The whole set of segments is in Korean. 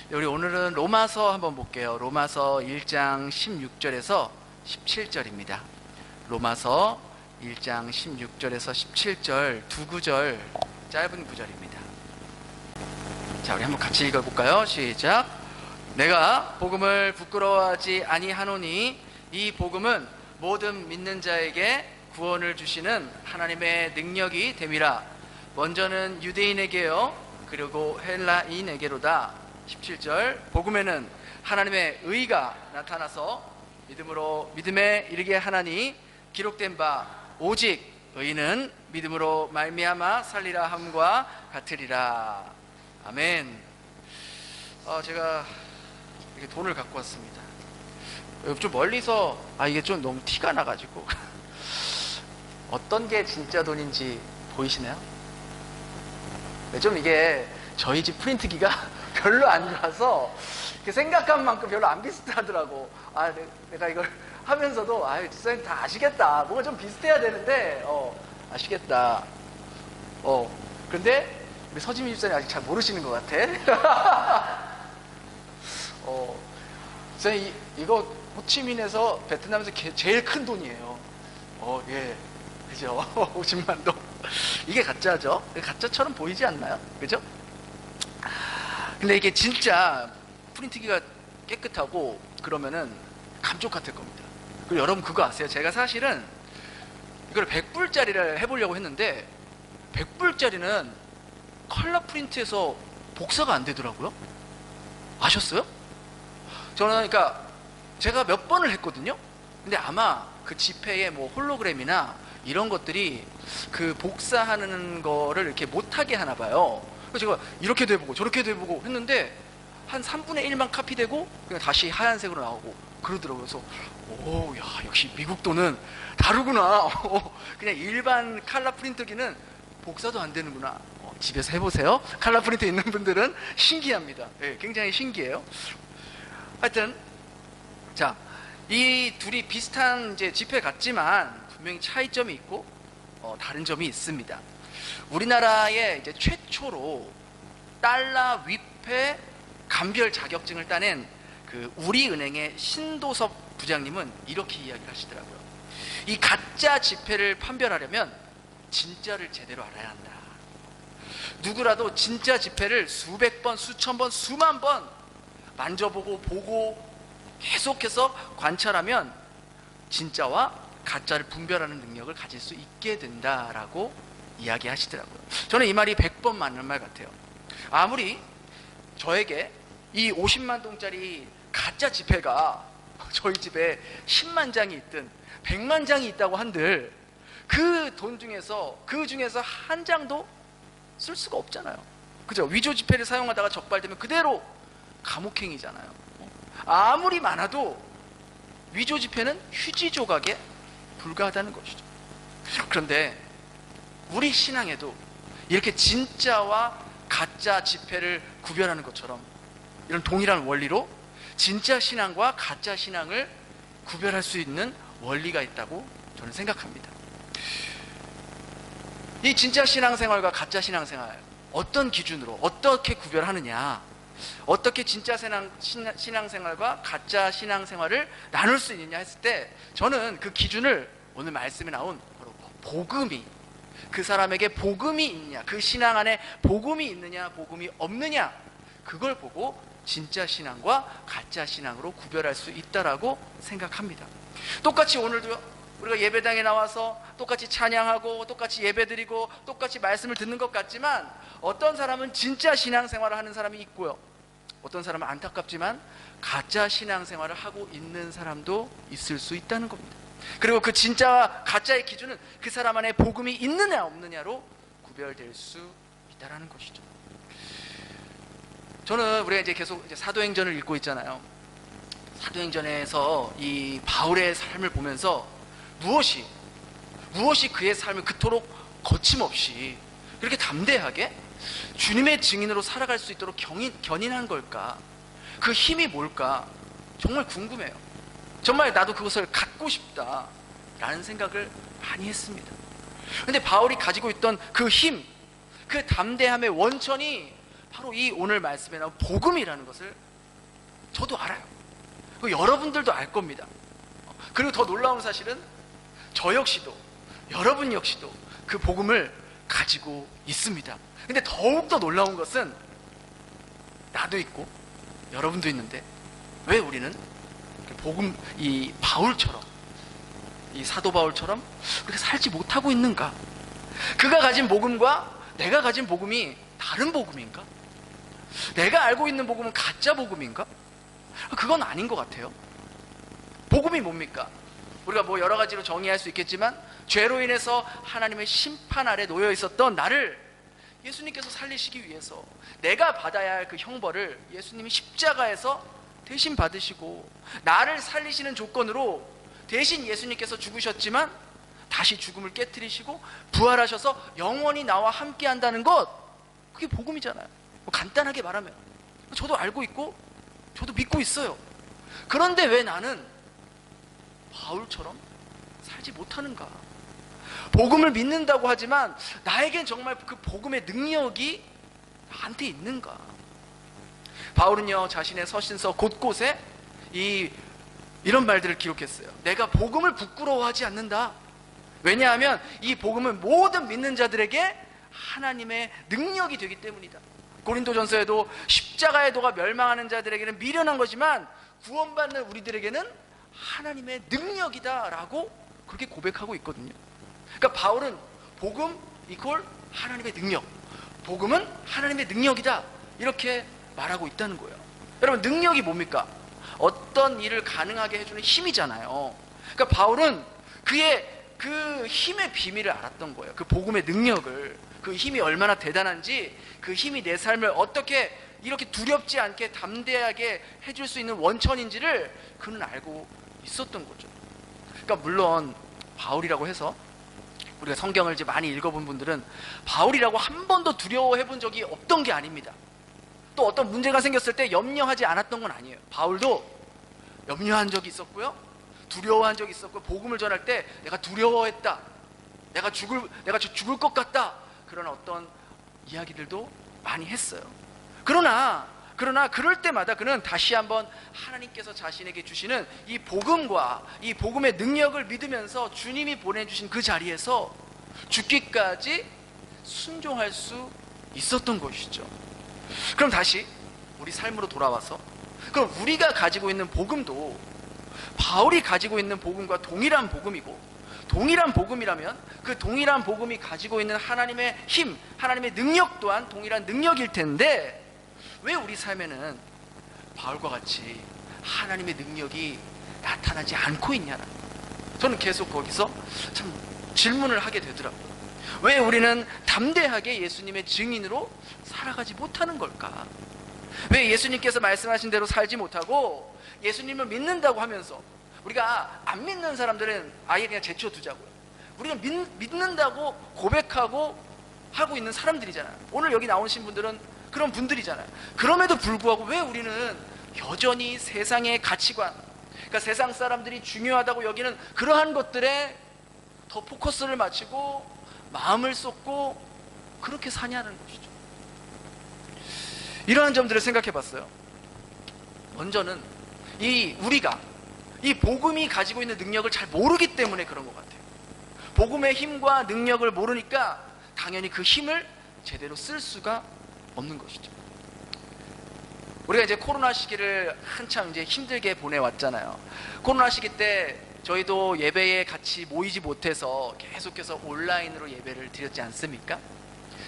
우리 오늘은 로마서 한번 볼게요. 로마서 1장 16절에서 17절입니다. 로마서 1장 16절에서 17절 두 구절, 짧은 구절입니다. 자, 우리 한번 같이 읽어볼까요? 시작. 내가 복음을 부끄러워하지 아니하노니 이 복음은 모든 믿는 자에게 구원을 주시는 하나님의 능력이 됨이라. 먼저는 유대인에게요 그리고 헬라인에게로다. 17절. 복음에는 하나님의 의가 나타나서 믿음에 이르게 하나니 기록된 바 오직 의인은 믿음으로 말미암아 살리라 함과 같으리라. 아멘. 제가 이렇게 돈을 갖고 왔습니다. 좀 멀리서 이게 좀 너무 티가 나가지고 어떤 게 진짜 돈인지 보이시나요? 좀 이게 저희 집 프린트기가 별로 안 좋아서 생각한 만큼 별로 안 비슷하더라고. 내가 이걸 하면서도 집사님 다 아시겠다. 뭔가 좀 비슷해야 되는데 아시겠다. 그런데 우리 서지민 집사님 아직 잘 모르시는 것 같아. 집사님 이거 호치민에서 베트남에서 제일 큰 돈이에요. 예, 그죠? 50만 동. 이게 가짜죠? 가짜처럼 보이지 않나요? 그죠? 근데 이게 진짜 프린트기가 깨끗하고 그러면은 감쪽 같을 겁니다. 그리고 여러분 그거 아세요? 제가 사실은 이걸 100불짜리를 해보려고 했는데 100불짜리는 컬러 프린트에서 복사가 안 되더라고요. 아셨어요? 저는 그러니까 제가 몇 번을 했거든요. 근데 아마 그 지폐에 뭐 홀로그램이나 이런 것들이 그 복사하는 거를 이렇게 못하게 하나 봐요. 그래서 제가 이렇게도 해보고 저렇게도 해보고 했는데 한 3분의 1만 카피되고 그냥 다시 하얀색으로 나오고 그러더라고요. 그래서 야, 역시 미국 돈은 다르구나. 그냥 일반 칼라 프린터기는 복사도 안 되는구나. 집에서 해보세요. 칼라 프린터 있는 분들은 신기합니다. 네, 굉장히 신기해요. 하여튼 자, 이 둘이 비슷한 이제 지폐 같지만 분명히 차이점이 있고 다른 점이 있습니다. 우리나라의 이제 최초로 달러 위폐 감별 자격증을 따낸 그 우리은행의 신도섭 부장님은 이렇게 이야기를 하시더라고요. 이 가짜 지폐를 판별하려면 진짜를 제대로 알아야 한다. 누구라도 진짜 지폐를 수백 번, 수천 번, 수만 번 만져보고 보고 계속해서 관찰하면 진짜와 가짜를 분별하는 능력을 가질 수 있게 된다라고 이야기하시더라고요. 저는 이 말이 100번 맞는 말 같아요. 아무리 저에게 이 50만 동짜리 가짜 지폐가 저희 집에 10만 장이 있든 100만 장이 있다고 한들 그 중에서 한 장도 쓸 수가 없잖아요. 그죠? 위조 지폐를 사용하다가 적발되면 그대로 감옥행이잖아요. 아무리 많아도 위조 지폐는 휴지 조각에 불과하다는 것이죠. 그런데 우리 신앙에도 이렇게 진짜와 가짜 지폐를 구별하는 것처럼 이런 동일한 원리로 진짜 신앙과 가짜 신앙을 구별할 수 있는 원리가 있다고 저는 생각합니다. 이 진짜 신앙생활과 가짜 신앙생활 어떤 기준으로 어떻게 구별하느냐, 어떻게 진짜 신앙생활과 가짜 신앙생활을 나눌 수 있느냐 했을 때 저는 그 기준을 오늘 말씀에 나온 바로 복음이, 그 사람에게 복음이 있느냐, 그 신앙 안에 복음이 있느냐 복음이 없느냐, 그걸 보고 진짜 신앙과 가짜 신앙으로 구별할 수 있다라고 생각합니다. 똑같이 오늘도 우리가 예배당에 나와서 똑같이 찬양하고 똑같이 예배드리고 똑같이 말씀을 듣는 것 같지만 어떤 사람은 진짜 신앙생활을 하는 사람이 있고요, 어떤 사람은 안타깝지만 가짜 신앙생활을 하고 있는 사람도 있을 수 있다는 겁니다. 그리고 그 진짜와 가짜의 기준은 그 사람 안에 복음이 있느냐 없느냐로 구별될 수 있다는 것이죠. 저는 우리가 이제 계속 사도행전을 읽고 있잖아요. 사도행전에서 이 바울의 삶을 보면서 무엇이 그의 삶을 그토록 거침없이 그렇게 담대하게 주님의 증인으로 살아갈 수 있도록 견인한 걸까? 그 힘이 뭘까? 정말 궁금해요. 정말 나도 그것을 갖고 싶다라는 생각을 많이 했습니다. 근데 바울이 가지고 있던 그 힘, 그 담대함의 원천이 바로 이 오늘 말씀에 나온 복음이라는 것을 저도 알아요. 여러분들도 알 겁니다. 그리고 더 놀라운 사실은 저 역시도, 여러분 역시도 그 복음을 가지고 있습니다. 근데 더욱더 놀라운 것은 나도 있고 여러분도 있는데 왜 우리는 복음, 이 바울처럼, 이 사도 바울처럼 그렇게 살지 못하고 있는가? 그가 가진 복음과 내가 가진 복음이 다른 복음인가? 내가 알고 있는 복음은 가짜 복음인가? 그건 아닌 것 같아요. 복음이 뭡니까? 우리가 뭐 여러 가지로 정의할 수 있겠지만 죄로 인해서 하나님의 심판 아래 놓여 있었던 나를 예수님께서 살리시기 위해서 내가 받아야 할 그 형벌을 예수님이 십자가에서 대신 받으시고 나를 살리시는 조건으로 대신 예수님께서 죽으셨지만 다시 죽음을 깨트리시고 부활하셔서 영원히 나와 함께 한다는 것, 그게 복음이잖아요. 간단하게 말하면 저도 알고 있고 저도 믿고 있어요. 그런데 왜 나는 바울처럼 살지 못하는가? 복음을 믿는다고 하지만 나에겐 정말 그 복음의 능력이 나한테 있는가? 바울은요 자신의 서신서 곳곳에 이런 말들을 기록했어요. 내가 복음을 부끄러워하지 않는다. 왜냐하면 이 복음은 모든 믿는 자들에게 하나님의 능력이 되기 때문이다. 고린도전서에도 십자가의 도가 멸망하는 자들에게는 미련한 거지만 구원받는 우리들에게는 하나님의 능력이다 라고 그렇게 고백하고 있거든요. 그러니까 바울은 복음 이퀄 하나님의 능력, 복음은 하나님의 능력이다 이렇게 말하고 있다는 거예요. 여러분, 능력이 뭡니까? 어떤 일을 가능하게 해주는 힘이잖아요. 그러니까 바울은 그의 그 힘의 비밀을 알았던 거예요. 그 복음의 능력을, 그 힘이 얼마나 대단한지, 그 힘이 내 삶을 어떻게 이렇게 두렵지 않게 담대하게 해줄 수 있는 원천인지를 그는 알고 있었던 거죠. 그러니까 물론 바울이라고 해서 우리가 성경을 이제 많이 읽어본 분들은 바울이라고 한 번도 두려워해 본 적이 없던 게 아닙니다. 또 어떤 문제가 생겼을 때 염려하지 않았던 건 아니에요. 바울도 염려한 적이 있었고요, 두려워한 적이 있었고, 복음을 전할 때 내가 두려워했다, 내가 죽을 것 같다, 그런 어떤 이야기들도 많이 했어요. 그러나 그럴 때마다 그는 다시 한번 하나님께서 자신에게 주시는 이 복음과 이 복음의 능력을 믿으면서 주님이 보내주신 그 자리에서 죽기까지 순종할 수 있었던 것이죠. 그럼 다시 우리 삶으로 돌아와서, 그럼 우리가 가지고 있는 복음도 바울이 가지고 있는 복음과 동일한 복음이고, 동일한 복음이라면 그 동일한 복음이 가지고 있는 하나님의 힘, 하나님의 능력 또한 동일한 능력일 텐데 왜 우리 삶에는 바울과 같이 하나님의 능력이 나타나지 않고 있냐는, 저는 계속 거기서 참 질문을 하게 되더라고요. 왜 우리는 담대하게 예수님의 증인으로 살아가지 못하는 걸까? 왜 예수님께서 말씀하신 대로 살지 못하고 예수님을 믿는다고 하면서, 우리가 안 믿는 사람들은 아예 그냥 제쳐두자고요. 우리가 믿는다고 고백하고 하고 있는 사람들이잖아요. 오늘 여기 나오신 분들은 그런 분들이잖아요. 그럼에도 불구하고 왜 우리는 여전히 세상의 가치관, 그러니까 세상 사람들이 중요하다고 여기는 그러한 것들에 더 포커스를 맞추고 마음을 쏟고 그렇게 사냐는 것이죠. 이러한 점들을 생각해 봤어요. 먼저는 우리가 이 복음이 가지고 있는 능력을 잘 모르기 때문에 그런 것 같아요. 복음의 힘과 능력을 모르니까 당연히 그 힘을 제대로 쓸 수가 없는 것이죠. 우리가 이제 코로나 시기를 한참 이제 힘들게 보내왔잖아요. 코로나 시기 때 저희도 예배에 같이 모이지 못해서 계속해서 온라인으로 예배를 드렸지 않습니까?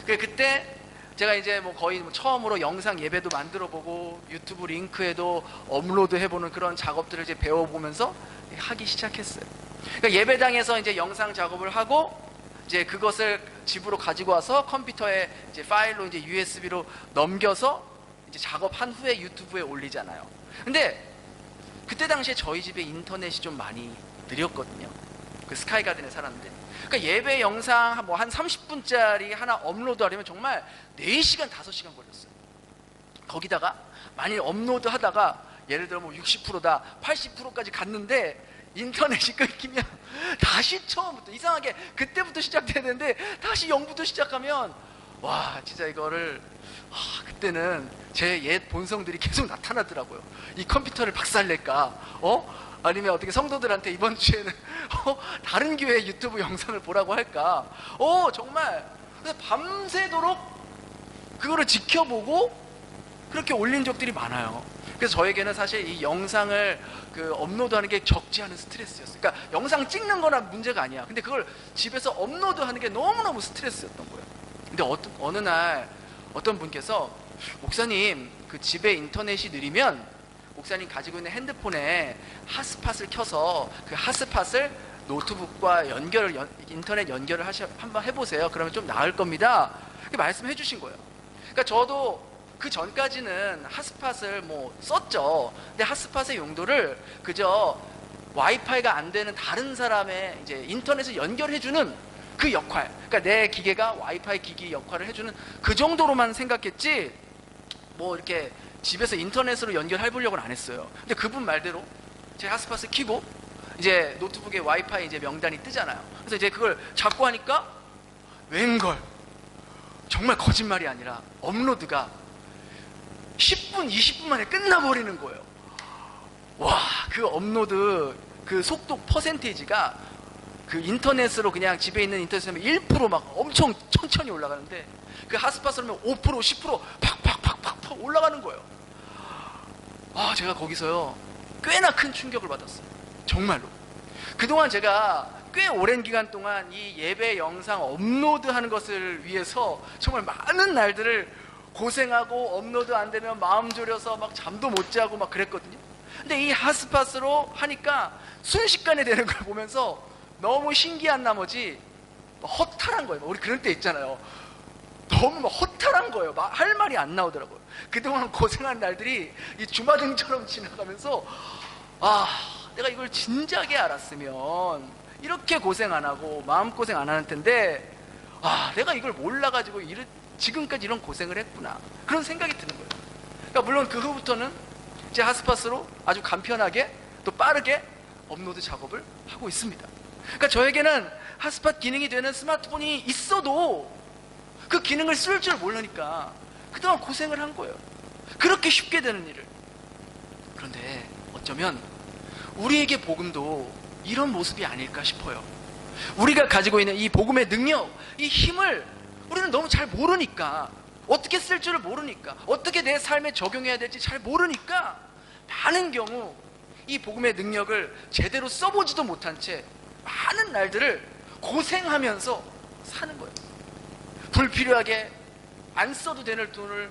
그때 제가 이제 거의 처음으로 영상 예배도 만들어보고 유튜브 링크에도 업로드 해보는 그런 작업들을 이제 배워보면서 하기 시작했어요. 그러니까 예배당에서 이제 영상 작업을 하고 이제 그것을 집으로 가지고 와서 컴퓨터에 이제 파일로 이제 USB로 넘겨서 이제 작업한 후에 유튜브에 올리잖아요. 근데 그때 당시에 저희 집에 인터넷이 좀 많이 느렸거든요. 그 스카이가든에 살았는데, 그러니까 예배 영상 한 30분짜리 하나 업로드 하려면 정말 4시간, 5시간 걸렸어요. 거기다가 만일 업로드 하다가 예를 들어 60%다, 80%까지 갔는데 인터넷이 끊기면 다시 처음부터, 이상하게 그때부터 시작돼야 되는데 다시 0부터 시작하면 와, 진짜 이거를 그때는 제 옛 본성들이 계속 나타나더라고요. 이 컴퓨터를 박살낼까? 아니면 어떻게 성도들한테 이번 주에는 다른 교회 유튜브 영상을 보라고 할까? 정말 밤새도록 그거를 지켜보고 그렇게 올린 적들이 많아요. 그래서 저에게는 사실 이 영상을 업로드하는 게 적지 않은 스트레스였어요. 그러니까 영상 찍는 거나 문제가 아니야. 근데 그걸 집에서 업로드하는 게 너무너무 스트레스였던 거예요. 근데 어느 날 어떤 분께서 목사님, 그 집에 인터넷이 느리면 목사님 가지고 있는 핸드폰에 핫스팟을 켜서 그 핫스팟을 노트북과 인터넷 연결을 한번 해보세요. 그러면 좀 나을 겁니다. 이렇게 말씀해 주신 거예요. 그러니까 저도 그 전까지는 핫스팟을 썼죠. 근데 핫스팟의 용도를 그저 와이파이가 안 되는 다른 사람의 이제 인터넷을 연결해주는 그 역할, 그러니까 내 기계가 와이파이 기기 역할을 해주는 그 정도로만 생각했지, 이렇게 집에서 인터넷으로 연결해보려고는 안 했어요. 근데 그분 말대로 제 핫스팟을 켜고 이제 노트북에 와이파이 이제 명단이 뜨잖아요. 그래서 이제 그걸 잡고 하니까 웬걸, 정말 거짓말이 아니라 업로드가 10분, 20분 만에 끝나버리는 거예요. 와, 그 업로드 그 속도 퍼센테이지가 그 인터넷으로 그냥 집에 있는 인터넷으로 1% 막 엄청 천천히 올라가는데 그 핫스팟으로 하면 5%, 10% 팍팍팍팍 올라가는 거예요. 제가 거기서요 꽤나 큰 충격을 받았어요. 정말로. 그동안 제가 꽤 오랜 기간 동안 이 예배 영상 업로드하는 것을 위해서 정말 많은 날들을 고생하고 업로드 안 되면 마음 졸여서 막 잠도 못 자고 막 그랬거든요. 근데 이 핫스팟으로 하니까 순식간에 되는 걸 보면서 너무 신기한 나머지 허탈한 거예요. 우리 그럴 때 있잖아요. 너무 허탈한 거예요. 할 말이 안 나오더라고요. 그동안 고생한 날들이 이 주마등처럼 지나가면서 내가 이걸 진작에 알았으면 이렇게 고생 안 하고 마음고생 안 하는 텐데 내가 이걸 몰라가지고 지금까지 이런 고생을 했구나, 그런 생각이 드는 거예요. 그러니까 물론 그 후부터는 제 핫스팟으로 아주 간편하게 또 빠르게 업로드 작업을 하고 있습니다. 그러니까 저에게는 핫스팟 기능이 되는 스마트폰이 있어도 그 기능을 쓸 줄 모르니까 그동안 고생을 한 거예요. 그렇게 쉽게 되는 일을. 그런데 어쩌면 우리에게 복음도 이런 모습이 아닐까 싶어요. 우리가 가지고 있는 이 복음의 능력, 이 힘을 우리는 너무 잘 모르니까, 어떻게 쓸 줄을 모르니까, 어떻게 내 삶에 적용해야 될지 잘 모르니까 많은 경우 이 복음의 능력을 제대로 써보지도 못한 채 많은 날들을 고생하면서 사는 거예요. 불필요하게 안 써도 되는 돈을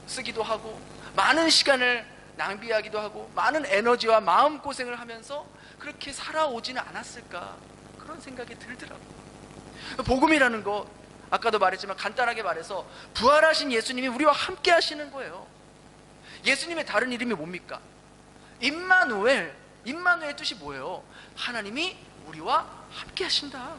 쓰기도 하고, 많은 시간을 낭비하기도 하고, 많은 에너지와 마음고생을 하면서 그렇게 살아오지는 않았을까, 그런 생각이 들더라고요. 복음이라는 거, 아까도 말했지만 간단하게 말해서 부활하신 예수님이 우리와 함께 하시는 거예요. 예수님의 다른 이름이 뭡니까? 임마누엘. 임마누엘의 뜻이 뭐예요? 하나님이 우리와 함께 하신다.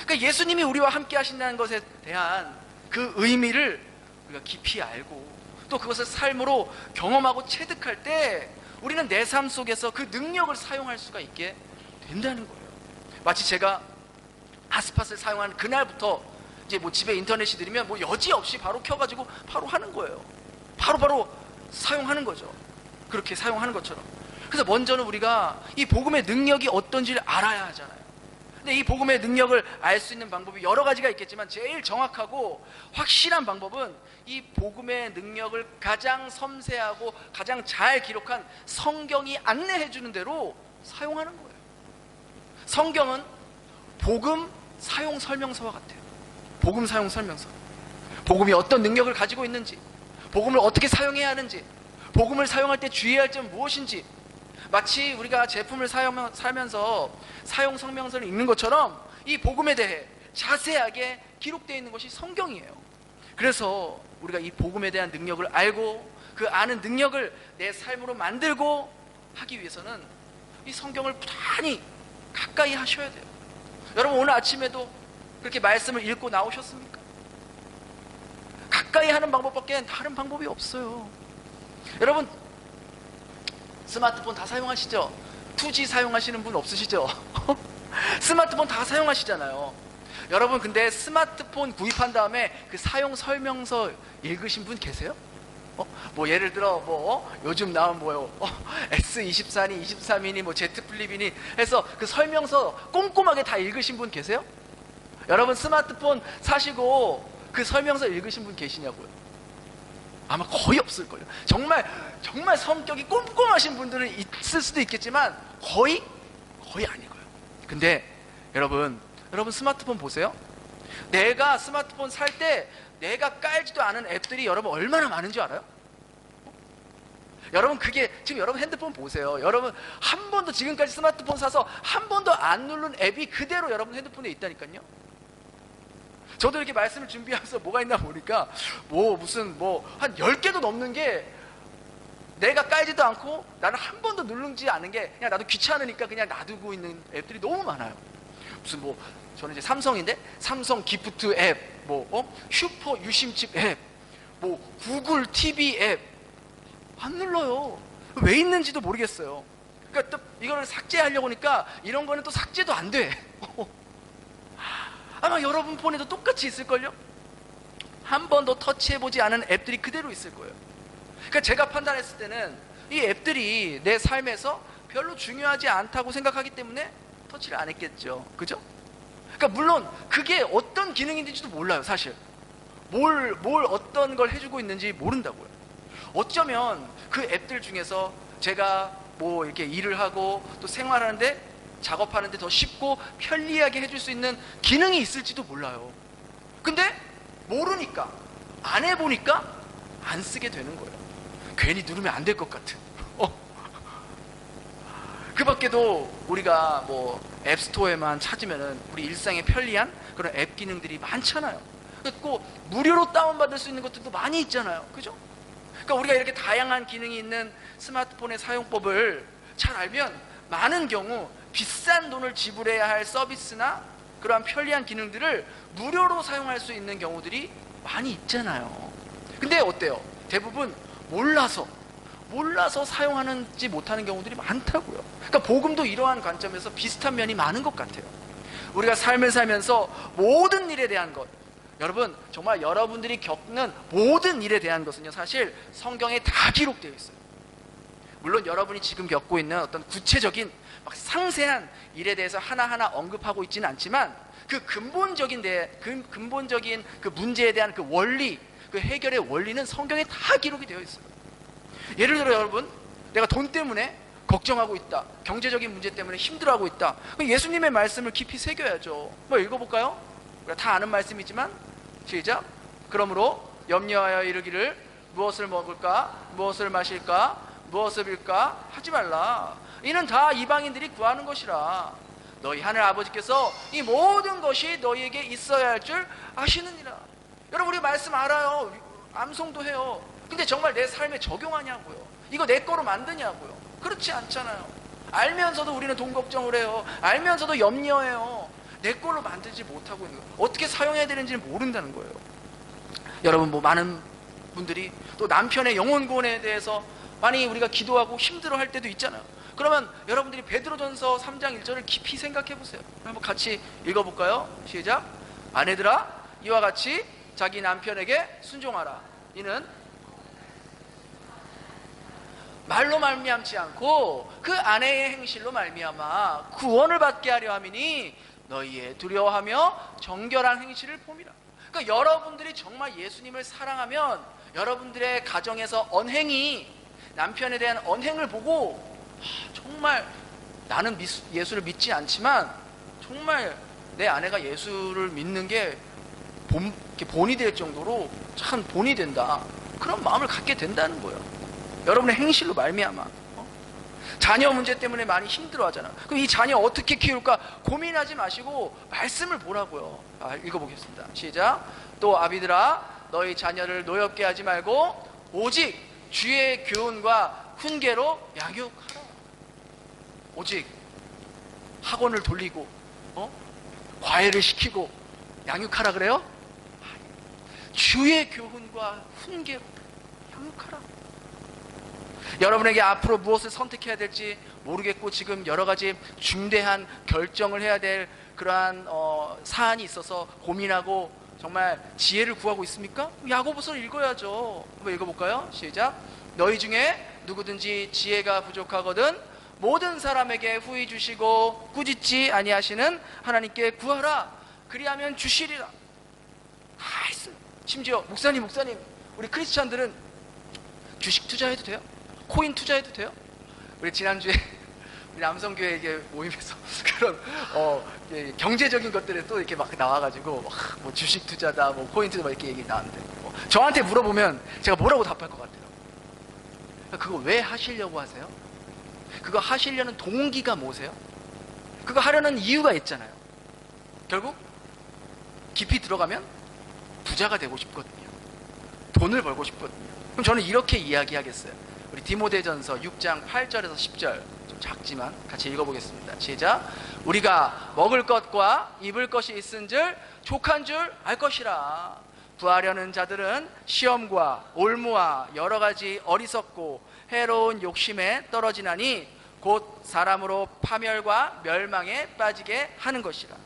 그러니까 예수님이 우리와 함께 하신다는 것에 대한 그 의미를 우리가 깊이 알고 또 그것을 삶으로 경험하고 체득할 때 우리는 내 삶 속에서 그 능력을 사용할 수가 있게 된다는 거예요. 마치 제가 핫스팟을 사용한 그날부터 이제 집에 인터넷이 들으면 여지없이 바로 켜가지고 바로 하는 거예요. 바로 사용하는 거죠. 그렇게 사용하는 것처럼. 그래서 먼저는 우리가 이 복음의 능력이 어떤지를 알아야 하잖아요. 근데 이 복음의 능력을 알 수 있는 방법이 여러 가지가 있겠지만 제일 정확하고 확실한 방법은 이 복음의 능력을 가장 섬세하고 가장 잘 기록한 성경이 안내해 주는 대로 사용하는 거예요. 성경은 복음 사용 설명서와 같아요. 복음 사용 설명서. 복음이 어떤 능력을 가지고 있는지, 복음을 어떻게 사용해야 하는지, 복음을 사용할 때 주의해야 할 점은 무엇인지, 마치 우리가 제품을 사면서 사용 설명서를 읽는 것처럼 이 복음에 대해 자세하게 기록되어 있는 것이 성경이에요. 그래서 우리가 이 복음에 대한 능력을 알고 그 아는 능력을 내 삶으로 만들고 하기 위해서는 이 성경을 부단히 가까이 하셔야 돼요. 여러분 오늘 아침에도 그렇게 말씀을 읽고 나오셨습니까? 가까이 하는 방법밖에 다른 방법이 없어요. 여러분 스마트폰 다 사용하시죠? 2G 사용하시는 분 없으시죠? 스마트폰 다 사용하시잖아요. 여러분 근데 스마트폰 구입한 다음에 그 사용 설명서 읽으신 분 계세요? 뭐 예를 들어 요즘 나온 S24니 23이니 Z 플립이니 해서 그 설명서 꼼꼼하게 다 읽으신 분 계세요? 여러분 스마트폰 사시고 그 설명서 읽으신 분 계시냐고요? 아마 거의 없을 거예요. 정말 성격이 꼼꼼하신 분들은 있을 수도 있겠지만 거의 아닐 거예요. 근데 여러분 스마트폰 보세요. 내가 스마트폰 살 때 내가 깔지도 않은 앱들이 여러분 얼마나 많은 줄 알아요? 여러분 그게 지금 여러분 핸드폰 보세요. 여러분 한 번도 지금까지 스마트폰 사서 한 번도 안 누른 앱이 그대로 여러분 핸드폰에 있다니까요. 저도 이렇게 말씀을 준비하면서 뭐가 있나 보니까 한 10개도 넘는 게 내가 깔지도 않고 나는 한 번도 누르지 않은 게 그냥 나도 귀찮으니까 그냥 놔두고 있는 앱들이 너무 많아요. 저는 이제 삼성인데 삼성 기프트 앱, 슈퍼 유심칩 앱, 구글 TV 앱 안 눌러요. 왜 있는지도 모르겠어요. 그러니까 또 이거를 삭제하려고 하니까 이런 거는 또 삭제도 안 돼. 아마 여러분 폰에도 똑같이 있을걸요? 한 번도 터치해보지 않은 앱들이 그대로 있을 거예요. 그러니까 제가 판단했을 때는 이 앱들이 내 삶에서 별로 중요하지 않다고 생각하기 때문에 터치를 안 했겠죠. 그죠? 그러니까 물론 그게 어떤 기능인지도 몰라요. 사실 어떤 걸 해주고 있는지 모른다고요. 어쩌면 그 앱들 중에서 제가 이렇게 일을 하고 또 생활하는데 작업하는데 더 쉽고 편리하게 해줄 수 있는 기능이 있을지도 몰라요. 근데 모르니까 안 해보니까 안 쓰게 되는 거예요. 괜히 누르면 안 될 것 같은. 그 밖에도 우리가 앱스토어에만 찾으면은 우리 일상에 편리한 그런 앱 기능들이 많잖아요. 그리고 무료로 다운받을 수 있는 것들도 많이 있잖아요. 그죠? 그러니까 우리가 이렇게 다양한 기능이 있는 스마트폰의 사용법을 잘 알면 많은 경우 비싼 돈을 지불해야 할 서비스나 그러한 편리한 기능들을 무료로 사용할 수 있는 경우들이 많이 있잖아요. 근데 어때요? 대부분 몰라서 사용하는지 못하는 경우들이 많다고요. 그러니까 복음도 이러한 관점에서 비슷한 면이 많은 것 같아요. 우리가 삶을 살면서 모든 일에 대한 것, 여러분 정말 여러분들이 겪는 모든 일에 대한 것은요 사실 성경에 다 기록되어 있어요. 물론 여러분이 지금 겪고 있는 어떤 구체적인 상세한 일에 대해서 하나하나 언급하고 있지는 않지만 그 근본적인 그 문제에 대한 그 원리, 그 해결의 원리는 성경에 다 기록이 되어 있어요. 예를 들어 여러분, 내가 돈 때문에 걱정하고 있다, 경제적인 문제 때문에 힘들어하고 있다, 예수님의 말씀을 깊이 새겨야죠. 읽어볼까요? 우리가 다 아는 말씀이지만 시작. 그러므로 염려하여 이르기를 무엇을 먹을까, 무엇을 마실까, 무엇을 입을까 하지 말라. 이는 다 이방인들이 구하는 것이라. 너희 하늘 아버지께서 이 모든 것이 너희에게 있어야 할 줄 아시느니라. 여러분 우리 말씀 알아요. 암송도 해요. 근데 정말 내 삶에 적용하냐고요? 이거 내 거로 만드냐고요? 그렇지 않잖아요. 알면서도 우리는 돈 걱정을 해요. 알면서도 염려해요. 내 걸로 만들지 못하고 있는 거예요. 어떻게 사용해야 되는지는 모른다는 거예요. 여러분 많은 분들이 또 남편의 영혼 구원에 대해서 많이 우리가 기도하고 힘들어할 때도 있잖아요. 그러면 여러분들이 베드로전서 3장 1절을 깊이 생각해 보세요. 한번 같이 읽어볼까요? 시작. 아내들아 이와 같이 자기 남편에게 순종하라. 이는 말로 말미암지 않고 그 아내의 행실로 말미암아 구원을 받게 하려 함이니 너희의 두려워하며 정결한 행실을 봄이라. 그러니까 여러분들이 정말 예수님을 사랑하면 여러분들의 가정에서 언행이, 남편에 대한 언행을 보고 정말 나는 예수를 믿지 않지만 정말 내 아내가 예수를 믿는 게 본이 될 정도로 참 본이 된다, 그런 마음을 갖게 된다는 거예요. 여러분의 행실로 말미암아. 자녀 문제 때문에 많이 힘들어하잖아. 그럼 이 자녀 어떻게 키울까 고민하지 마시고 말씀을 보라고요. 읽어보겠습니다. 시작. 또 아비들아 너희 자녀를 노엽게 하지 말고 오직 주의 교훈과 훈계로 양육하라. 오직 학원을 돌리고 과외를 시키고 양육하라 그래요? 주의 교훈과 훈계로 양육하라. 여러분에게 앞으로 무엇을 선택해야 될지 모르겠고 지금 여러 가지 중대한 결정을 해야 될 그러한 사안이 있어서 고민하고 정말 지혜를 구하고 있습니까? 야고보서를 읽어야죠. 한번 읽어볼까요? 시작. 너희 중에 누구든지 지혜가 부족하거든 모든 사람에게 후히 주시고 꾸짖지 아니하시는 하나님께 구하라. 그리하면 주시리라. 다 있어요. 심지어 목사님 우리 크리스찬들은 주식 투자해도 돼요? 코인 투자해도 돼요? 우리 지난주에 우리 남성교회 모임에서 그런 경제적인 것들에 또 이렇게 막 나와가지고 뭐 주식 투자다, 뭐 코인 투자 막 이렇게 얘기 나왔는데 저한테 물어보면 제가 뭐라고 답할 것 같아요? 그거 왜 하시려고 하세요? 그거 하시려는 동기가 뭐세요? 그거 하려는 이유가 있잖아요. 결국 깊이 들어가면 부자가 되고 싶거든요. 돈을 벌고 싶거든요. 그럼 저는 이렇게 이야기하겠어요. 우리 디모데전서 6장 8절에서 10절 좀 작지만 같이 읽어보겠습니다. 시작. 우리가 먹을 것과 입을 것이 있은 줄 족한 줄 알 것이라. 구하려는 자들은 시험과 올무와 여러 가지 어리석고 해로운 욕심에 떨어지나니 곧 사람으로 파멸과 멸망에 빠지게 하는 것이라.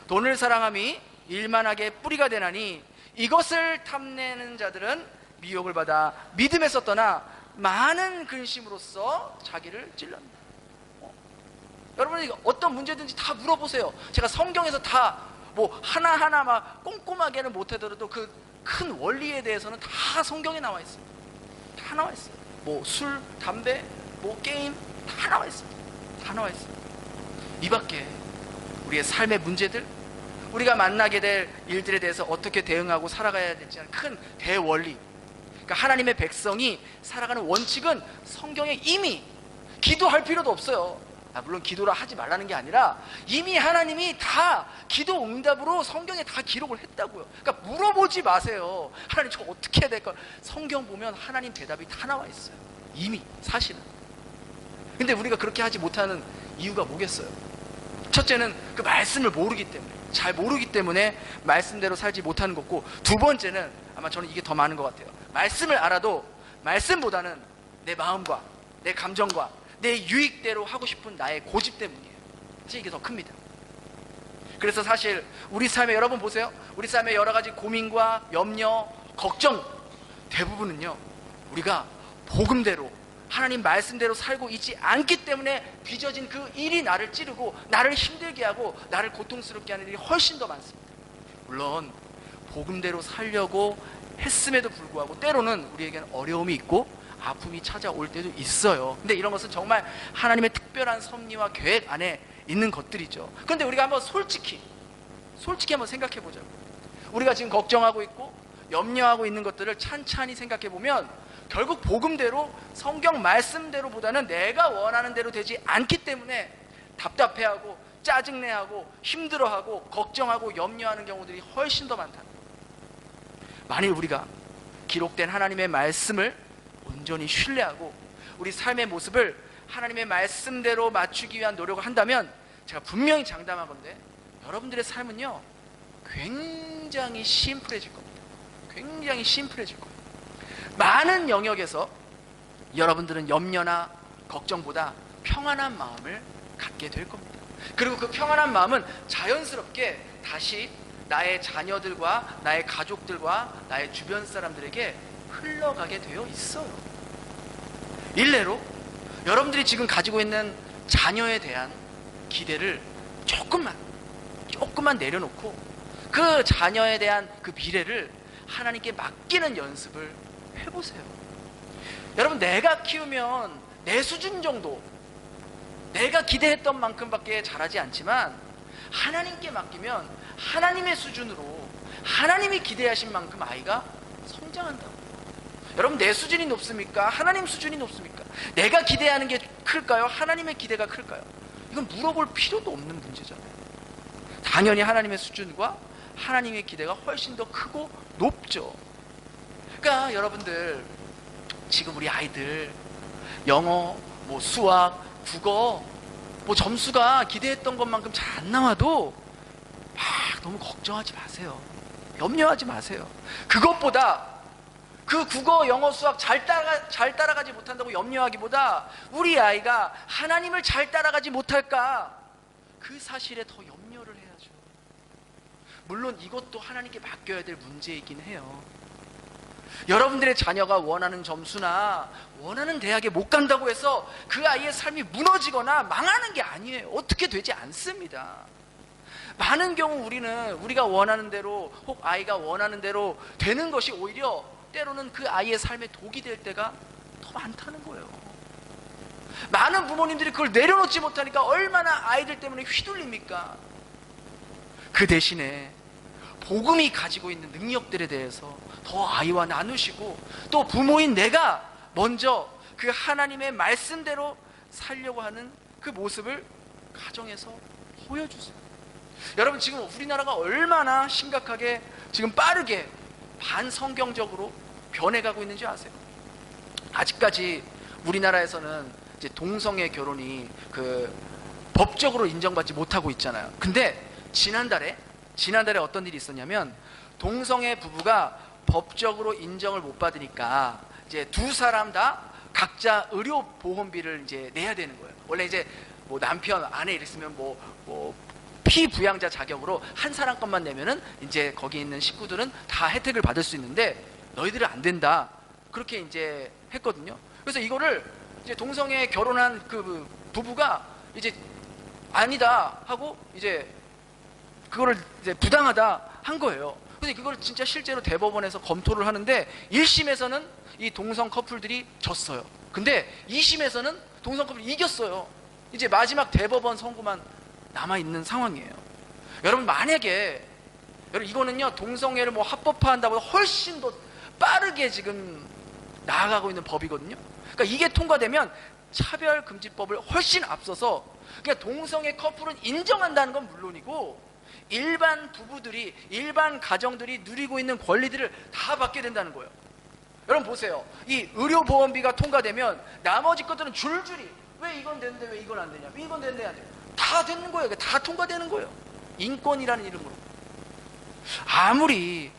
돈을 사랑함이 일만하게 뿌리가 되나니 이것을 탐내는 자들은 미혹을 받아 믿음에서 떠나 많은 근심으로써 자기를 찔렀다. 여러분이 어떤 문제든지 다 물어보세요. 제가 성경에서 다 뭐 하나하나 막 꼼꼼하게는 못하더라도 그 큰 원리에 대해서는 다 성경에 나와 있습니다. 다 나와 있어요. 뭐 술, 담배, 뭐 게임 다 나와 있습니다. 다 나와 있습니다. 이 밖에 우리의 삶의 문제들, 우리가 만나게 될 일들에 대해서 어떻게 대응하고 살아가야 될지 하는 큰 대원리, 그러니까 하나님의 백성이 살아가는 원칙은 성경에 이미 기도할 필요도 없어요. 물론 기도를 하지 말라는 게 아니라 이미 하나님이 다 기도 응답으로 성경에 다 기록을 했다고요. 그러니까 물어보지 마세요. 하나님 저 어떻게 해야 될까? 성경 보면 하나님 대답이 다 나와 있어요. 이미 사실은. 근데 우리가 그렇게 하지 못하는 이유가 뭐겠어요? 첫째는 그 말씀을 모르기 때문에, 잘 모르기 때문에 말씀대로 살지 못하는 거고, 두 번째는 아마 저는 이게 더 많은 것 같아요. 말씀을 알아도 말씀보다는 내 마음과 내 감정과 내 유익대로 하고 싶은 나의 고집 때문이에요. 사실 이게 더 큽니다. 그래서 사실 우리 삶에, 여러분 보세요. 우리 삶에 여러 가지 고민과 염려, 걱정 대부분은요, 우리가 복음대로 하나님 말씀대로 살고 있지 않기 때문에 빚어진 그 일이 나를 찌르고 나를 힘들게 하고 나를 고통스럽게 하는 일이 훨씬 더 많습니다. 물론 복음대로 살려고 했음에도 불구하고 때로는 우리에게는 어려움이 있고 아픔이 찾아올 때도 있어요. 근데 이런 것은 정말 하나님의 특별한 섭리와 계획 안에 있는 것들이죠. 그런데 우리가 한번 솔직히 한번 생각해 보자고. 우리가 지금 걱정하고 있고 염려하고 있는 것들을 찬찬히 생각해 보면 결국 복음대로 성경 말씀대로보다는 내가 원하는 대로 되지 않기 때문에 답답해하고 짜증내하고 힘들어하고 걱정하고 염려하는 경우들이 훨씬 더 많다. 만일 우리가 기록된 하나님의 말씀을 온전히 신뢰하고 우리 삶의 모습을 하나님의 말씀대로 맞추기 위한 노력을 한다면 제가 분명히 장담하건대 여러분들의 삶은요 굉장히 심플해질 겁니다. 굉장히 심플해질 거예요. 많은 영역에서 여러분들은 염려나 걱정보다 평안한 마음을 갖게 될 겁니다. 그리고 그 평안한 마음은 자연스럽게 다시 나의 자녀들과 나의 가족들과 나의 주변 사람들에게 흘러가게 되어 있어요. 일례로 여러분들이 지금 가지고 있는 자녀에 대한 기대를 조금만 내려놓고 그 자녀에 대한 그 미래를 하나님께 맡기는 연습을 해보세요. 여러분, 내가 키우면 내 수준 정도, 내가 기대했던 만큼밖에 자라지 않지만 하나님께 맡기면 하나님의 수준으로 하나님이 기대하신 만큼 아이가 성장한다고. 여러분, 내 수준이 높습니까? 하나님 수준이 높습니까? 내가 기대하는 게 클까요? 하나님의 기대가 클까요? 이건 물어볼 필요도 없는 문제잖아요. 당연히 하나님의 수준과 하나님의 기대가 훨씬 더 크고 높죠. 그러니까 여러분들 지금 우리 아이들 영어, 뭐 수학, 국어 뭐 점수가 기대했던 것만큼 잘 안 나와도 막 너무 걱정하지 마세요. 염려하지 마세요. 그것보다 그 국어, 영어, 수학 잘 따라가지 못한다고 염려하기보다 우리 아이가 하나님을 잘 따라가지 못할까, 그 사실에 더 염려를 해야죠. 물론 이것도 하나님께 맡겨야 될 문제이긴 해요. 여러분들의 자녀가 원하는 점수나 원하는 대학에 못 간다고 해서 그 아이의 삶이 무너지거나 망하는 게 아니에요. 어떻게 되지 않습니다. 많은 경우 우리가 원하는 대로, 혹 아이가 원하는 대로 되는 것이 오히려 때로는 그 아이의 삶에 독이 될 때가 더 많다는 거예요. 많은 부모님들이 그걸 내려놓지 못하니까 얼마나 아이들 때문에 휘둘립니까? 그 대신에 복음이 가지고 있는 능력들에 대해서 더 아이와 나누시고, 또 부모인 내가 먼저 그 하나님의 말씀대로 살려고 하는 그 모습을 가정에서 보여주세요. 여러분, 지금 우리나라가 얼마나 심각하게 지금 빠르게 반성경적으로 변해가고 있는지 아세요? 아직까지 우리나라에서는 이제 동성애 결혼이 법적으로 인정받지 못하고 있잖아요. 근데 지난달에 어떤 일이 있었냐면, 동성애 부부가 법적으로 인정을 못 받으니까 이제 두 사람 다 각자 의료 보험비를 이제 내야 되는 거예요. 원래 이제 뭐 남편, 아내 이랬으면 뭐 피부양자 자격으로 한 사람 것만 내면은 이제 거기 있는 식구들은 다 혜택을 받을 수 있는데 너희들은 안 된다, 그렇게 이제 했거든요. 그래서 이거를 이제 동성애 결혼한 그 부부가 이제 아니다 하고 이제 그거를 이제 부당하다 한 거예요. 그래서 그걸 진짜 실제로 대법원에서 검토를 하는데 1심에서는 이 동성 커플들이 졌어요. 근데 2심에서는 동성 커플이 이겼어요. 이제 마지막 대법원 선고만 남아있는 상황이에요. 여러분, 만약에 이거는요, 동성애를 뭐 합법화한다고 훨씬 더 빠르게 지금 나아가고 있는 법이거든요. 그러니까 이게 통과되면 차별금지법을 훨씬 앞서서 그냥 동성애 커플은 인정한다는 건 물론이고 일반 부부들이, 일반 가정들이 누리고 있는 권리들을 다 받게 된다는 거예요. 여러분 보세요. 이 의료보험비가 통과되면 나머지 것들은 줄줄이, 왜 이건 되는데 왜 이건 안 되냐, 왜 이건 되는데 안 돼, 다 되는 거예요. 다 통과되는 거예요. 인권이라는 이름으로. 아무리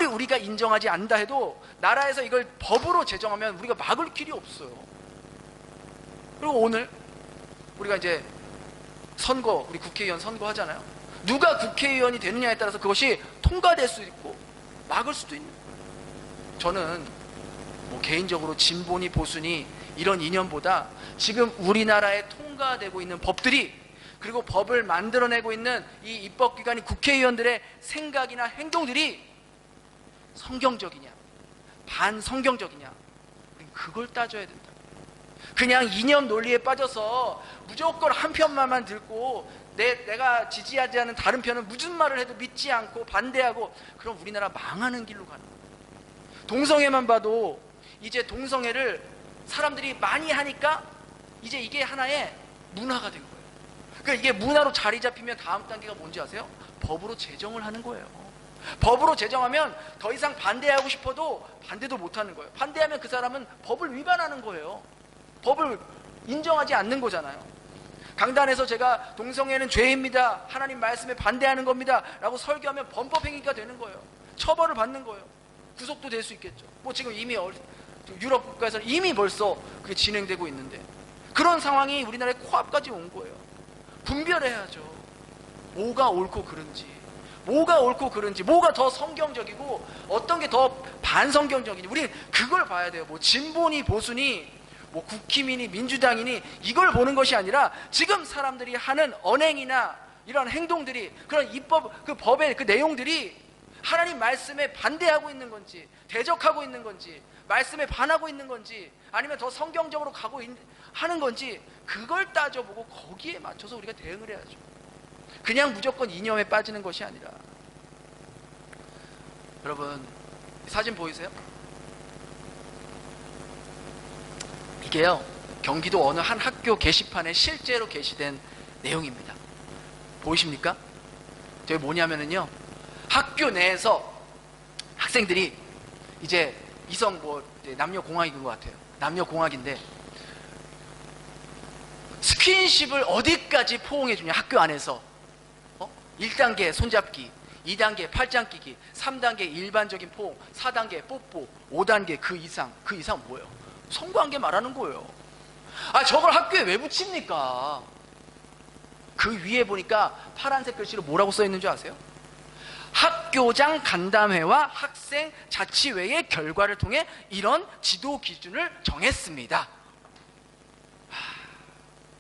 우리가 인정하지 않는다 해도 나라에서 이걸 법으로 제정하면 우리가 막을 길이 없어요. 그리고 오늘 우리가 이제 선거, 우리 국회의원 선거하잖아요. 누가 국회의원이 되느냐에 따라서 그것이 통과될 수 있고 막을 수도 있는. 저는 뭐 개인적으로 진보니 보수니 이런 이념보다 지금 우리나라에 통과되고 있는 법들이, 그리고 법을 만들어내고 있는 이 입법기관인 국회의원들의 생각이나 행동들이 성경적이냐 반성경적이냐, 그걸 따져야 된다. 그냥 이념 논리에 빠져서 무조건 한 편만 듣고 내가 지지하지 않는 다른 편은 무슨 말을 해도 믿지 않고 반대하고, 그럼 우리나라 망하는 길로 가는 거예요. 동성애만 봐도 이제 동성애를 사람들이 많이 하니까 이제 이게 하나의 문화가 된 거예요. 그러니까 이게 문화로 자리 잡히면 다음 단계가 뭔지 아세요? 법으로 제정을 하는 거예요. 법으로 제정하면 더 이상 반대하고 싶어도 반대도 못하는 거예요. 반대하면 그 사람은 법을 위반하는 거예요. 법을 인정하지 않는 거잖아요. 강단에서 제가 동성애는 죄입니다, 하나님 말씀에 반대하는 겁니다 라고 설교하면 범법행위가 되는 거예요. 처벌을 받는 거예요. 구속도 될 수 있겠죠. 뭐 지금 이미 유럽 국가에서는 이미 벌써 그게 진행되고 있는데, 그런 상황이 우리나라의 코앞까지 온 거예요. 분별해야죠. 뭐가 옳고 그른지, 뭐가 더 성경적이고 어떤 게 더 반성경적인지 우리는 그걸 봐야 돼요. 뭐 진보니 보수니 뭐 국힘이니 민주당이니 이걸 보는 것이 아니라 지금 사람들이 하는 언행이나 이런 행동들이, 그런 입법, 그 법의 그 내용들이 하나님 말씀에 반대하고 있는 건지, 대적하고 있는 건지, 말씀에 반하고 있는 건지, 아니면 더 성경적으로 하는 건지, 그걸 따져보고 거기에 맞춰서 우리가 대응을 해야죠. 그냥 무조건 이념에 빠지는 것이 아니라. 여러분, 사진 보이세요? 이게요, 경기도 어느 한 학교 게시판에 실제로 게시된 내용입니다. 보이십니까? 저게 뭐냐면은요, 학교 내에서 학생들이 이제 이성 남녀공학인 것 같아요. 남녀공학인데 스킨십을 어디까지 포옹해 주냐, 학교 안에서 1단계 손잡기, 2단계 팔짱 끼기, 3단계 일반적인 포옹, 4단계 뽀뽀, 5단계 그 이상 뭐예요? 성관계 말하는 거예요. 저걸 학교에 왜 붙입니까? 그 위에 보니까 파란색 글씨로 뭐라고 써 있는 줄 아세요? 학교장 간담회와 학생 자치회의 결과를 통해 이런 지도 기준을 정했습니다.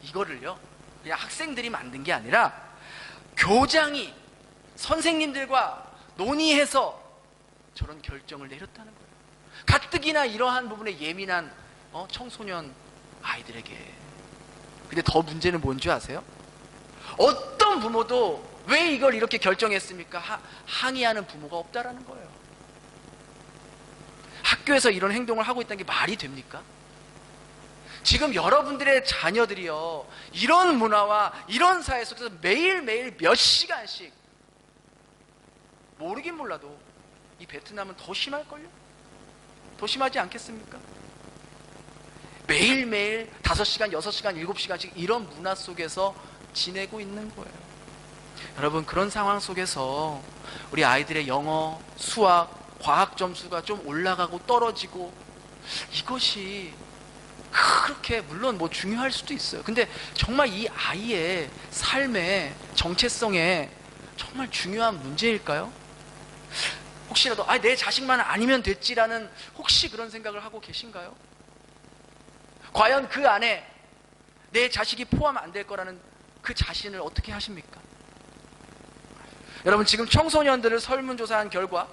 이거를요, 그냥 학생들이 만든 게 아니라 교장이 선생님들과 논의해서 저런 결정을 내렸다는 거예요. 가뜩이나 이러한 부분에 예민한 청소년 아이들에게. 근데 더 문제는 뭔지 아세요? 어떤 부모도 왜 이걸 이렇게 결정했습니까? 항의하는 부모가 없다라는 거예요. 학교에서 이런 행동을 하고 있다는 게 말이 됩니까? 지금 여러분들의 자녀들이요, 이런 문화와 이런 사회 속에서 매일매일 몇 시간씩, 모르긴 몰라도 이 베트남은 더 심할걸요? 더 심하지 않겠습니까? 매일매일 5시간, 6시간, 7시간씩 이런 문화 속에서 지내고 있는 거예요. 여러분, 그런 상황 속에서 우리 아이들의 영어, 수학, 과학 점수가 좀 올라가고 떨어지고, 이것이 그렇게 물론 뭐 중요할 수도 있어요. 근데 정말 이 아이의 삶의 정체성에 정말 중요한 문제일까요? 혹시라도 내 자식만 아니면 됐지라는 혹시 그런 생각을 하고 계신가요? 과연 그 안에 내 자식이 포함 안 될 거라는 그 자신을 어떻게 하십니까? 여러분, 지금 청소년들을 설문조사한 결과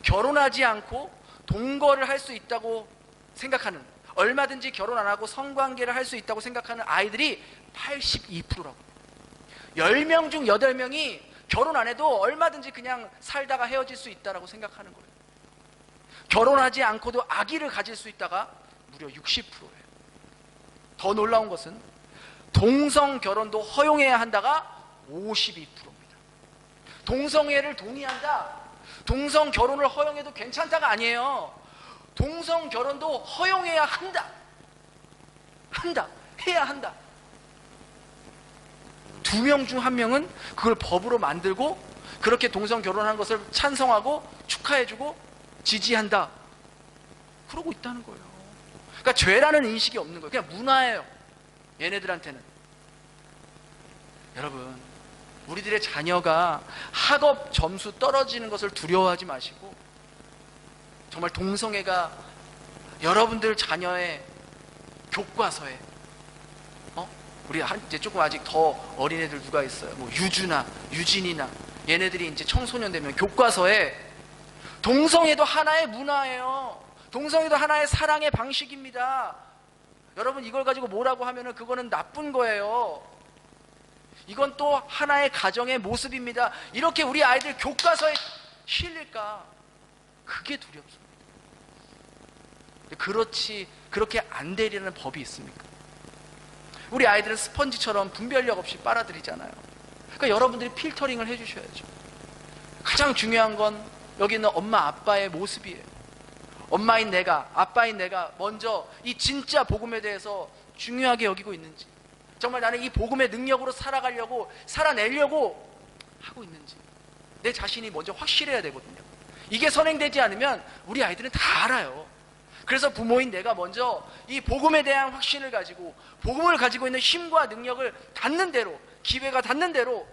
결혼하지 않고 동거를 할 수 있다고 생각하는, 얼마든지 결혼 안 하고 성관계를 할 수 있다고 생각하는 아이들이 82%라고. 10명 중 8명이 결혼 안 해도 얼마든지 그냥 살다가 헤어질 수 있다고 생각하는 거예요. 결혼하지 않고도 아기를 가질 수 있다가 무려 60%예요. 더 놀라운 것은 동성 결혼도 허용해야 한다가 52%입니다. 동성애를 동의한다, 동성 결혼을 허용해도 괜찮다가 아니에요. 동성 결혼도 허용해야 한다. 해야 한다. 2명 중 1명은 그걸 법으로 만들고 그렇게 동성 결혼한 것을 찬성하고 축하해주고 지지한다. 그러고 있다는 거예요. 그러니까 죄라는 인식이 없는 거예요. 그냥 문화예요, 얘네들한테는. 여러분, 우리들의 자녀가 학업 점수 떨어지는 것을 두려워하지 마시고, 정말 동성애가 여러분들 자녀의 교과서에, 우리 이제 조금 아직 더 어린 애들 누가 있어요? 뭐 유주나 유진이나 얘네들이 이제 청소년 되면 교과서에 동성애도 하나의 문화예요. 동성애도 하나의 사랑의 방식입니다. 여러분, 이걸 가지고 뭐라고 하면은 그거는 나쁜 거예요. 이건 또 하나의 가정의 모습입니다. 이렇게 우리 아이들 교과서에 실릴까? 그게 두렵습니다. 그렇게 안 되려는 법이 있습니까? 우리 아이들은 스펀지처럼 분별력 없이 빨아들이잖아요. 그러니까 여러분들이 필터링을 해주셔야죠. 가장 중요한 건 여기 있는 엄마 아빠의 모습이에요. 엄마인 내가, 아빠인 내가 먼저 이 진짜 복음에 대해서 중요하게 여기고 있는지, 정말 나는 이 복음의 능력으로 살아내려고 하고 있는지, 내 자신이 먼저 확실해야 되거든요. 이게 선행되지 않으면 우리 아이들은 다 알아요. 그래서 부모인 내가 먼저 이 복음에 대한 확신을 가지고, 복음을 가지고 있는 힘과 능력을 닿는 대로, 기회가 닿는 대로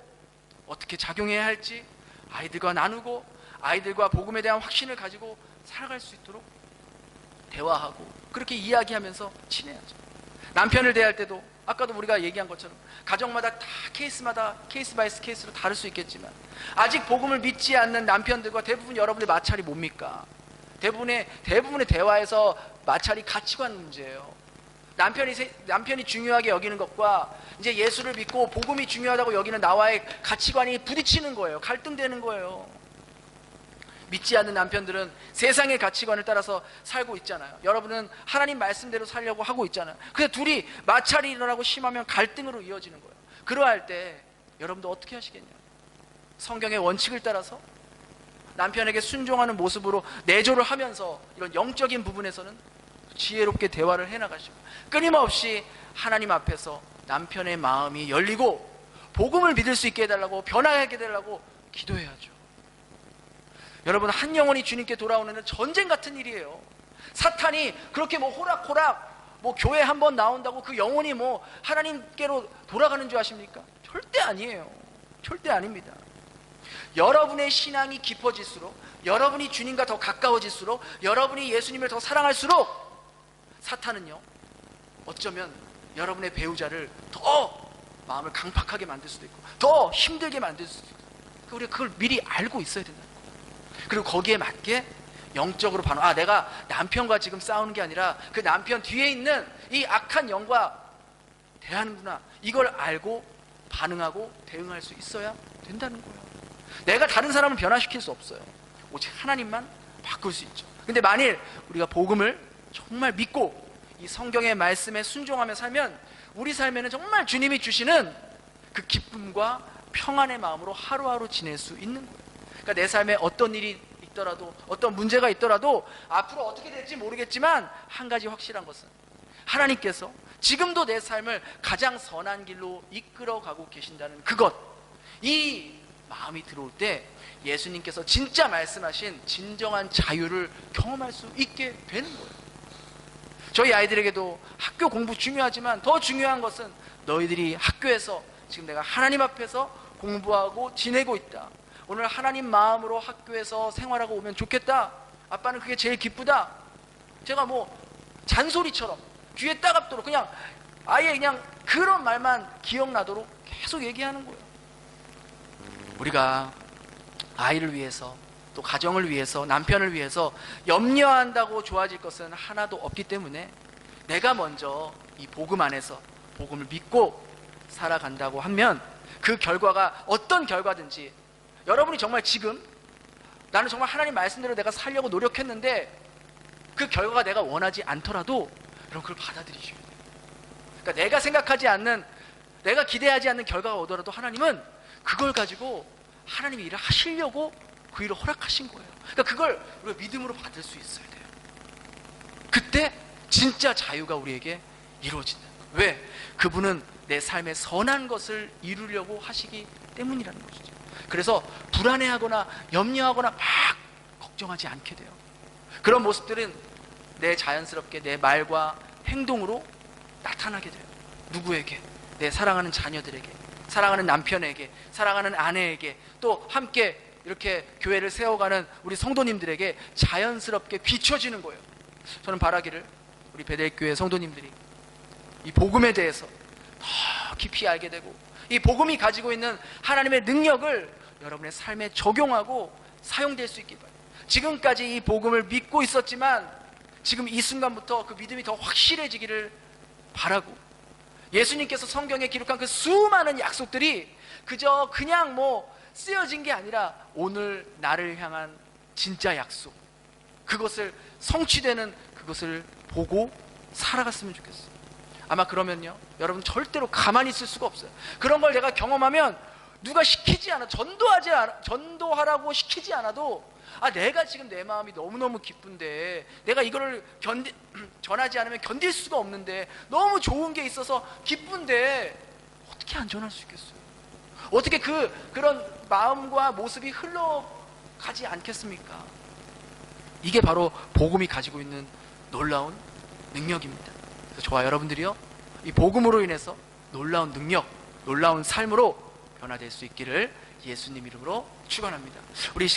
어떻게 작용해야 할지 아이들과 나누고, 아이들과 복음에 대한 확신을 가지고 살아갈 수 있도록 대화하고, 그렇게 이야기하면서 지내야죠. 남편을 대할 때도 아까도 우리가 얘기한 것처럼 가정마다 다 케이스 바이 케이스로 다를 수 있겠지만, 아직 복음을 믿지 않는 남편들과 대부분 여러분의 마찰이 뭡니까? 대부분의 대화에서 마찰이 가치관 문제예요. 남편이 중요하게 여기는 것과 이제 예수를 믿고 복음이 중요하다고 여기는 나와의 가치관이 부딪히는 거예요. 갈등되는 거예요. 믿지 않는 남편들은 세상의 가치관을 따라서 살고 있잖아요. 여러분은 하나님 말씀대로 살려고 하고 있잖아요. 그래서 둘이 마찰이 일어나고 심하면 갈등으로 이어지는 거예요. 그러할 때 여러분도 어떻게 하시겠냐? 성경의 원칙을 따라서 남편에게 순종하는 모습으로 내조를 하면서 이런 영적인 부분에서는 지혜롭게 대화를 해나가시고, 끊임없이 하나님 앞에서 남편의 마음이 열리고 복음을 믿을 수 있게 해달라고, 변화하게 해달라고 기도해야죠. 여러분, 한 영혼이 주님께 돌아오는 건 전쟁 같은 일이에요. 사탄이 그렇게 뭐 호락호락 뭐 교회 한번 나온다고 그 영혼이 뭐 하나님께로 돌아가는 줄 아십니까? 절대 아니에요. 절대 아닙니다. 여러분의 신앙이 깊어질수록, 여러분이 주님과 더 가까워질수록, 여러분이 예수님을 더 사랑할수록 사탄은요, 어쩌면 여러분의 배우자를 더 마음을 강팍하게 만들 수도 있고 더 힘들게 만들 수도 있고, 우리가 그걸 미리 알고 있어야 된다는 거예요. 그리고 거기에 맞게 영적으로 반응. 내가 남편과 지금 싸우는 게 아니라 그 남편 뒤에 있는 이 악한 영과 대하는구나, 이걸 알고 반응하고 대응할 수 있어야 된다는 거예요. 내가 다른 사람을 변화시킬 수 없어요. 오직 하나님만 바꿀 수 있죠. 근데 만일 우리가 복음을 정말 믿고 이 성경의 말씀에 순종하며 살면 우리 삶에는 정말 주님이 주시는 그 기쁨과 평안의 마음으로 하루하루 지낼 수 있는 거예요. 그러니까 내 삶에 어떤 일이 있더라도, 어떤 문제가 있더라도 앞으로 어떻게 될지 모르겠지만 한 가지 확실한 것은 하나님께서 지금도 내 삶을 가장 선한 길로 이끌어가고 계신다는 그것, 이 마음이 들어올 때 예수님께서 진짜 말씀하신 진정한 자유를 경험할 수 있게 되는 거예요. 저희 아이들에게도 학교 공부 중요하지만 더 중요한 것은 너희들이 학교에서 지금 내가 하나님 앞에서 공부하고 지내고 있다, 오늘 하나님 마음으로 학교에서 생활하고 오면 좋겠다, 아빠는 그게 제일 기쁘다, 제가 뭐 잔소리처럼 귀에 따갑도록 그냥 아예 그냥 그런 말만 기억나도록 계속 얘기하는 거예요. 우리가 아이를 위해서, 또 가정을 위해서, 남편을 위해서 염려한다고 좋아질 것은 하나도 없기 때문에 내가 먼저 이 복음 안에서 복음을 믿고 살아간다고 하면 그 결과가 어떤 결과든지, 여러분이 정말 지금 나는 정말 하나님 말씀대로 내가 살려고 노력했는데 그 결과가 내가 원하지 않더라도 여러분 그걸 받아들이셔야 돼요. 그러니까 내가 생각하지 않는, 내가 기대하지 않는 결과가 오더라도 하나님은 그걸 가지고 하나님이 일을 하시려고 그 일을 허락하신 거예요. 그러니까 그걸 우리가 믿음으로 받을 수 있어야 돼요. 그때 진짜 자유가 우리에게 이루어진다. 왜? 그분은 내 삶의 선한 것을 이루려고 하시기 때문이라는 것이죠. 그래서 불안해하거나 염려하거나 막 걱정하지 않게 돼요. 그런 모습들은 내 자연스럽게 내 말과 행동으로 나타나게 돼요. 누구에게? 내 사랑하는 자녀들에게, 사랑하는 남편에게, 사랑하는 아내에게, 또 함께 이렇게 교회를 세워가는 우리 성도님들에게 자연스럽게 비춰지는 거예요. 저는 바라기를 우리 베델교회 성도님들이 이 복음에 대해서 더 깊이 알게 되고 이 복음이 가지고 있는 하나님의 능력을 여러분의 삶에 적용하고 사용될 수 있길 바랍니다. 지금까지 이 복음을 믿고 있었지만 지금 이 순간부터 그 믿음이 더 확실해지기를 바라고, 예수님께서 성경에 기록한 그 수많은 약속들이 그저 그냥 뭐 쓰여진 게 아니라 오늘 나를 향한 진짜 약속, 그것을 성취되는 그것을 보고 살아갔으면 좋겠어요. 아마 그러면요 여러분 절대로 가만히 있을 수가 없어요. 그런 걸 내가 경험하면 누가 시키지 않아, 전도하라고 시키지 않아도 내가 지금 내 마음이 너무너무 기쁜데 내가 이거를 전하지 않으면 견딜 수가 없는데, 너무 좋은 게 있어서 기쁜데 어떻게 안 전할 수 있겠어요? 어떻게 그런 마음과 모습이 흘러가지 않겠습니까? 이게 바로 복음이 가지고 있는 놀라운 능력입니다. 그래서 저와 여러분들이요 이 복음으로 인해서 놀라운 능력, 놀라운 삶으로 변화될 수 있기를 예수님 이름으로 축원합니다. 우리